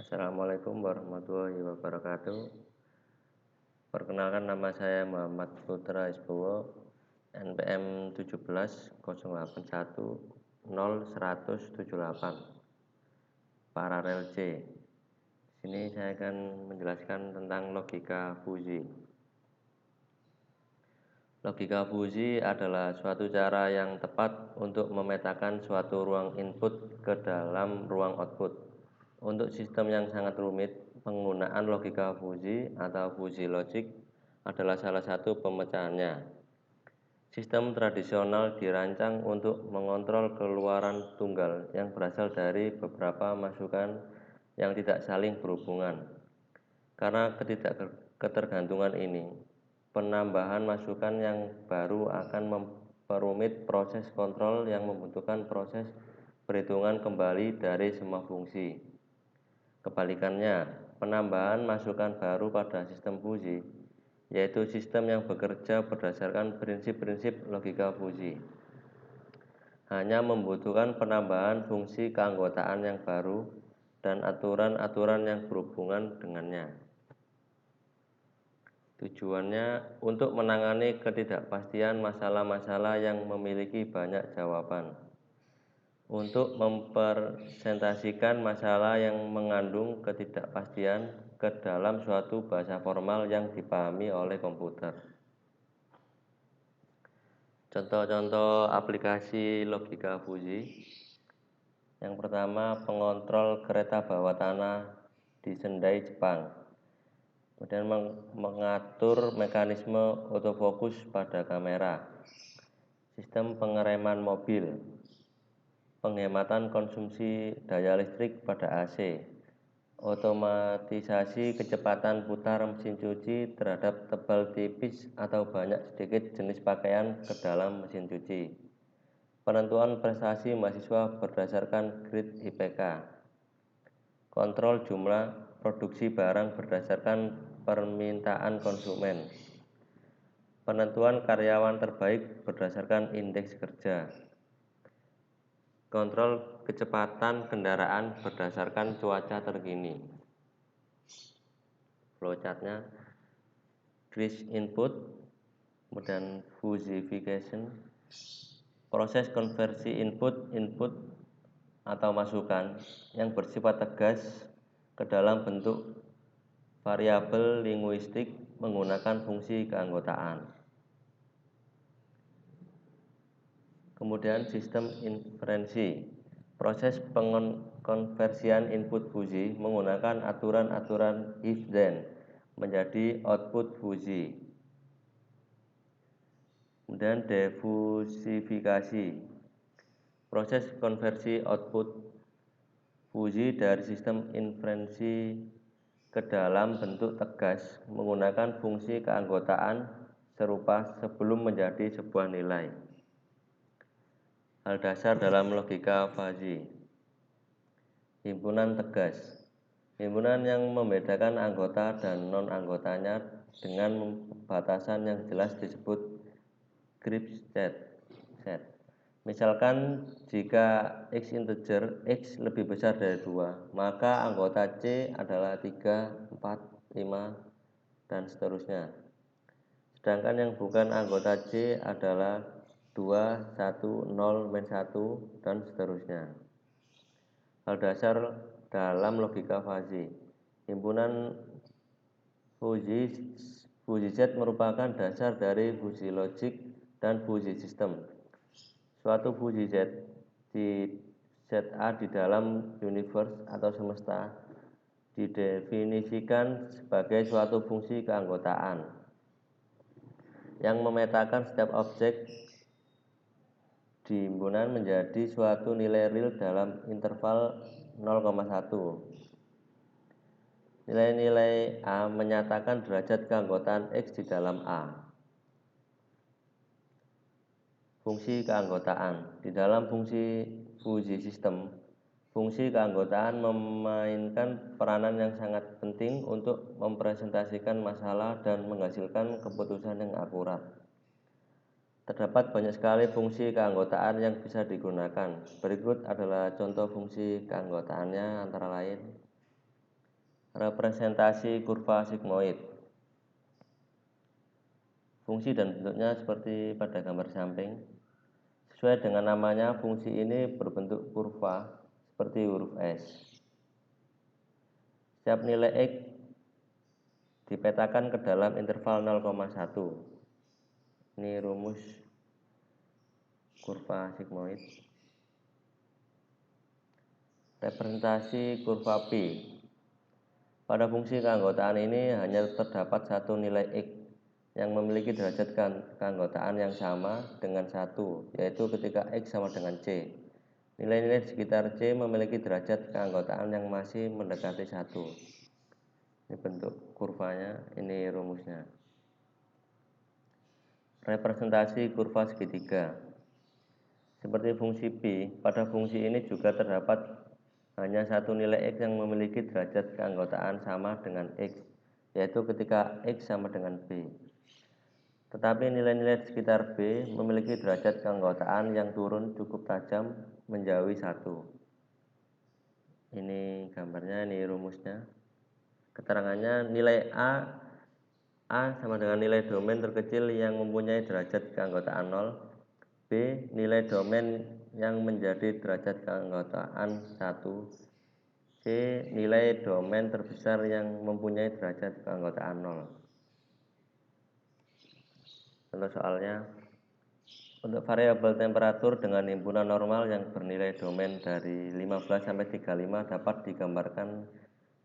Assalamualaikum warahmatullahi wabarakatuh. Perkenalkan, nama saya Muhammad Putra Isbowo, NPM 17 081 0178 paralel C. Sini saya akan menjelaskan tentang logika fusi. Logika fusi adalah suatu cara yang tepat untuk memetakan suatu ruang input ke dalam ruang output. Untuk sistem yang sangat rumit, penggunaan logika fusi atau fusi logic adalah salah satu pemecahannya. Sistem tradisional dirancang untuk mengontrol keluaran tunggal yang berasal dari beberapa masukan yang tidak saling berhubungan. Karena ketergantungan ini, penambahan masukan yang baru akan memperumit proses kontrol yang membutuhkan proses perhitungan kembali dari semua fungsi. Kebalikannya, penambahan masukan baru pada sistem fusi, yaitu sistem yang bekerja berdasarkan prinsip-prinsip logika fusi, hanya membutuhkan penambahan fungsi keanggotaan yang baru dan aturan-aturan yang berhubungan dengannya. Tujuannya untuk menangani ketidakpastian masalah-masalah yang memiliki banyak jawaban. Untuk mempresentasikan masalah yang mengandung ketidakpastian ke dalam suatu bahasa formal yang dipahami oleh komputer. Contoh-contoh aplikasi logika fusi. Yang pertama, pengontrol kereta bawah tanah di Sendai, Jepang. Kemudian mengatur mekanisme autofokus pada kamera. Sistem pengereman mobil. Penghematan konsumsi daya listrik pada AC. Otomatisasi kecepatan putar mesin cuci terhadap tebal tipis atau banyak sedikit jenis pakaian ke dalam mesin cuci. Penentuan prestasi mahasiswa berdasarkan grade IPK. Kontrol jumlah produksi barang berdasarkan permintaan konsumen. Penentuan karyawan terbaik berdasarkan indeks kerja. Kontrol kecepatan kendaraan berdasarkan cuaca terkini. Flowchartnya, grid input, kemudian fusification, proses konversi input atau masukan yang bersifat tegas ke dalam bentuk variabel linguistik menggunakan fungsi keanggotaan. Kemudian sistem inferensi, proses pengkonversian input fusi menggunakan aturan-aturan if then menjadi output fusi. Kemudian defusifikasi, proses konversi output fusi dari sistem inferensi ke dalam bentuk tegas menggunakan fungsi keanggotaan serupa sebelum menjadi sebuah nilai. Hal dasar dalam logika fusi. Himpunan tegas, himpunan yang membedakan anggota dan non-anggotanya dengan batasan yang jelas disebut group set. Misalkan jika X integer X lebih besar dari 2, maka anggota C adalah 3, 4, 5, dan seterusnya. Sedangkan yang bukan anggota C adalah 2, 1, 0, -1, dan seterusnya. Hal dasar dalam logika fusi. Himpunan fusi Z merupakan dasar dari fusi logik dan fusi sistem. Suatu fusi Z di ZA di dalam universe atau semesta didefinisikan sebagai suatu fungsi keanggotaan yang memetakan setiap objek di himpunan menjadi suatu nilai real dalam interval 0,1. Nilai-nilai A menyatakan derajat keanggotaan X di dalam A. Fungsi keanggotaan. Di dalam fungsi fusi sistem, fungsi keanggotaan memainkan peranan yang sangat penting untuk mempresentasikan masalah dan menghasilkan keputusan yang akurat. Terdapat banyak sekali fungsi keanggotaan yang bisa digunakan. Berikut adalah contoh fungsi keanggotaannya, antara lain Representasi kurva sigmoid. Fungsi dan bentuknya seperti pada gambar samping. Sesuai dengan namanya, fungsi ini berbentuk kurva seperti huruf S. Setiap nilai X dipetakan ke dalam interval 0,1. Ini rumus kurva sigmoid. Representasi kurva P. Pada fungsi keanggotaan ini hanya terdapat satu nilai X yang memiliki derajat keanggotaan yang sama dengan 1, yaitu ketika X sama dengan C. Nilai-nilai di sekitar C memiliki derajat keanggotaan yang masih mendekati 1. Ini bentuk kurvanya, ini rumusnya. Representasi kurva segitiga. Seperti fungsi P, pada fungsi ini juga terdapat hanya satu nilai X yang memiliki derajat keanggotaan sama dengan X, yaitu ketika X sama dengan B. Tetapi nilai-nilai di sekitar B memiliki derajat keanggotaan yang turun cukup tajam menjauhi 1. Ini gambarnya, ini rumusnya. Keterangannya, nilai A sama dengan nilai domain terkecil yang mempunyai derajat keanggotaan 0. B, nilai domain yang menjadi derajat keanggotaan 1. C, nilai domain terbesar yang mempunyai derajat keanggotaan 0. Contoh soalnya, untuk variabel temperatur dengan himpunan normal yang bernilai domain dari 15 sampai 35 dapat digambarkan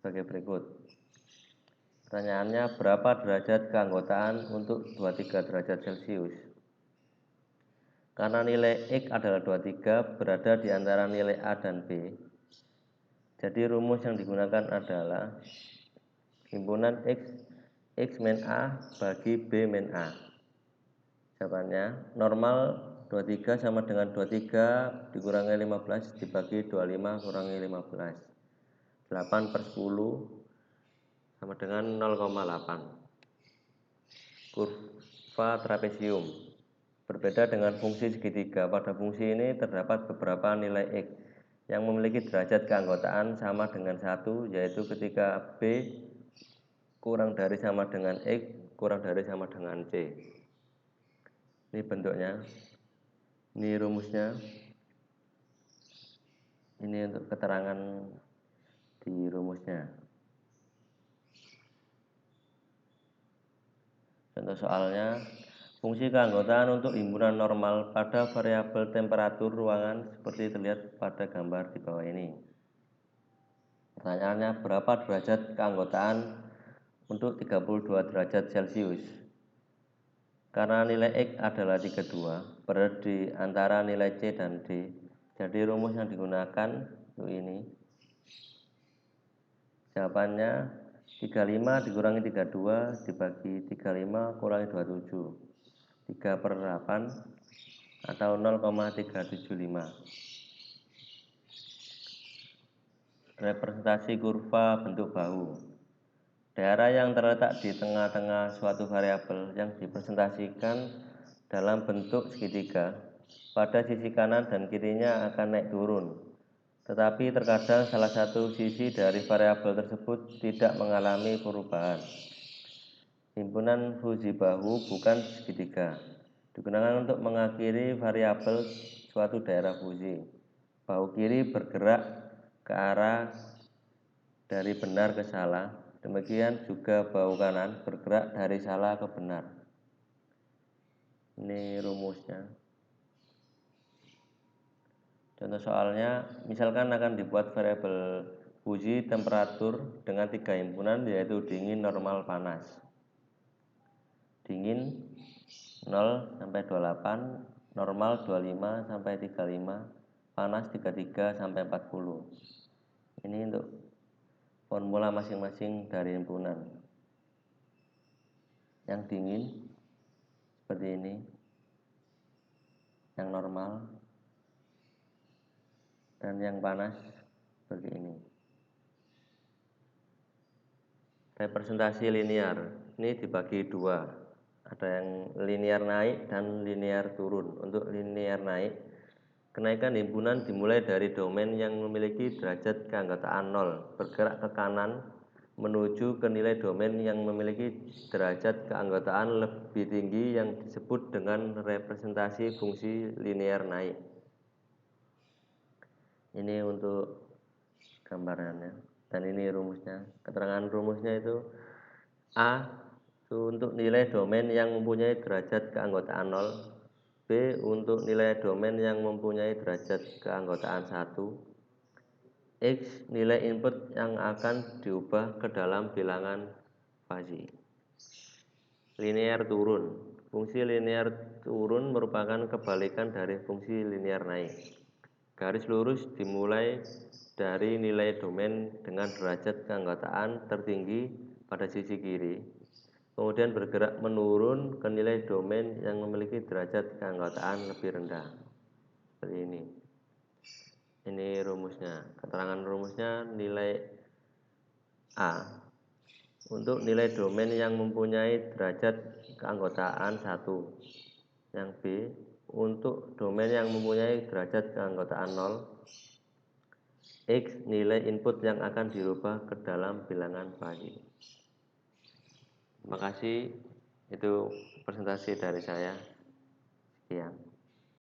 sebagai berikut. Pertanyaannya, berapa derajat keanggotaan untuk 23 derajat Celcius? Karena nilai X adalah 23 berada di antara nilai A dan B, jadi rumus yang digunakan adalah himpunan X min A bagi B min A. Jawabannya, normal 23 sama dengan 23 dikurangi 15 dibagi 25 kurangi 15. 8/10 sama dengan 0,8. Kurva trapesium. Berbeda dengan fungsi segitiga, pada fungsi ini terdapat beberapa nilai X yang memiliki derajat keanggotaan sama dengan 1, yaitu ketika B kurang dari sama dengan X kurang dari sama dengan C. Ini bentuknya, ini rumusnya, ini untuk keterangan di rumusnya. Contoh soalnya, fungsi keanggotaan untuk himpunan normal pada variabel temperatur ruangan seperti terlihat pada gambar di bawah ini. Pertanyaannya, berapa derajat keanggotaan untuk 32 derajat Celcius? Karena nilai X adalah 32, berada di antara nilai C dan D, jadi rumus yang digunakan untuk ini. Jawabannya, 35 dikurangi 32 dibagi 35 kurangi 27. 3/8 atau 0,375. Representasi kurva bentuk bahu. Daerah yang terletak di tengah-tengah suatu variabel yang dipresentasikan dalam bentuk segitiga, pada sisi kanan dan kirinya akan naik turun. Tetapi terkadang salah satu sisi dari variabel tersebut tidak mengalami perubahan. Himpunan fusi bahu bukan segitiga, digunakan untuk mengakhiri variabel suatu daerah fusi. Bahu kiri bergerak ke arah dari benar ke salah, demikian juga bahu kanan bergerak dari salah ke benar. Ini rumusnya. Contoh soalnya, misalkan akan dibuat variabel fusi temperatur dengan 3 himpunan, yaitu dingin, normal, panas. Dingin 0 sampai 28, normal 25 sampai 35, panas 33 sampai 40. Ini untuk formula masing-masing dari himpunan. Yang dingin seperti ini, yang normal, dan yang panas seperti ini. Representasi linear ini dibagi dua, ada yang linear naik dan linear turun. Untuk linear naik, kenaikan himpunan dimulai dari domain yang memiliki derajat keanggotaan 0, bergerak ke kanan menuju ke nilai domain yang memiliki derajat keanggotaan lebih tinggi yang disebut dengan representasi fungsi linear naik. Ini untuk gambarannya, dan ini rumusnya. Keterangan rumusnya itu A untuk nilai domain yang mempunyai derajat keanggotaan 0, B untuk nilai domain yang mempunyai derajat keanggotaan 1, X nilai input yang akan diubah ke dalam bilangan fuzzy. Linear turun. Fungsi linear turun merupakan kebalikan dari fungsi linear naik. Garis lurus dimulai dari nilai domain dengan derajat keanggotaan tertinggi pada sisi kiri, kemudian bergerak menurun ke nilai domain yang memiliki derajat keanggotaan lebih rendah. Seperti ini. Ini rumusnya. Keterangan rumusnya nilai A untuk nilai domain yang mempunyai derajat keanggotaan 1. Yang B untuk domain yang mempunyai derajat keanggotaan 0. X nilai input yang akan dirubah ke dalam bilangan fuzzy. Terima kasih. Itu presentasi dari saya. Sekian.